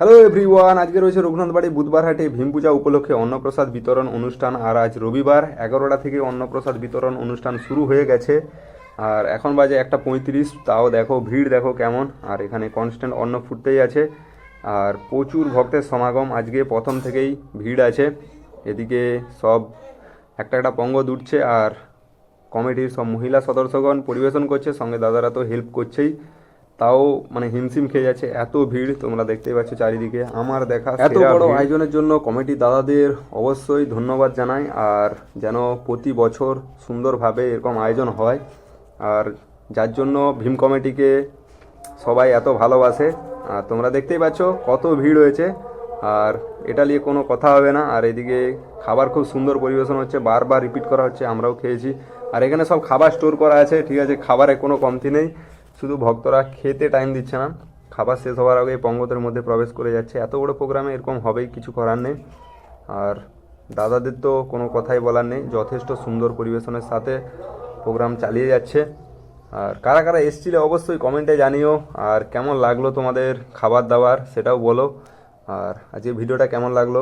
Hello everyone, আজকে রয়েছে রঘুনাথবাড়ি বুধবার হাটে ভীম পূজা উপলক্ষে অন্নপ্রসাদ বিতরণ অনুষ্ঠান। আর আজ রবিবার 11টা থেকে অন্নপ্রসাদ বিতরণ অনুষ্ঠান শুরু হয়ে গেছে। আর এখন বাজে 1:35, তাও দেখো ভিড় দেখো কেমন। আর এখানে কনস্ট্যান্ট অন্ন ফুটতেই আছে আর প্রচুর ভক্তের সমাগম। আজকে প্রথম থেকেই ভিড় আছে। এদিকে সব একটা একটা পঙ্গদ উঠছে আর কমিটির সব মহিলা সদস্যগণ পরিবেশন করছে, সঙ্গে দাদারা তো হেল্প করছেই। তাও মানে হিমশিম খেয়ে যাচ্ছে, এত ভিড় তোমরা দেখতেই পাচ্ছ চারিদিকে। আমার দেখা এত বড় আয়োজনের জন্য কমিটি দাদাদের অবশ্যই ধন্যবাদ জানাই। আর যেন প্রতি বছর সুন্দরভাবে এরকম আয়োজন হয়, আর যার জন্য ভীম কমিটিকে সবাই এত ভালোবাসে। আর তোমরা দেখতেই পাচ্ছ কত ভিড় হয়েছে, আর এটা নিয়ে কোনো কথা হবে না। আর এদিকে খাবার খুব সুন্দর পরিবেশন হচ্ছে, বারবার রিপিট করা হচ্ছে, আমরাও খেয়েছি। আর এখানে সব খাবার স্টোর করা আছে, ঠিক আছে, খাবারে কোনো কমতি নেই। শুধু ভক্তরা খেতে টাইম দিচ্ছে না, খাবার শেষ হওয়ার আগে পঙ্গতের মধ্যে প্রবেশ করে যাচ্ছে। এত বড় প্রোগ্রামে এরকম হবেই, কিছু করার নেই। আর দাদাদের তো কোনো কথাই বলার নেই, যথেষ্ট সুন্দর পরিবেশনের সাথে প্রোগ্রাম চালিয়ে যাচ্ছে। আর কারা কারা এসছিলে অবশ্যই কমেন্টে জানিও, আর কেমন লাগলো তোমাদের খাবার দাবার সেটাও বলো। আর আজকে ভিডিওটা কেমন লাগলো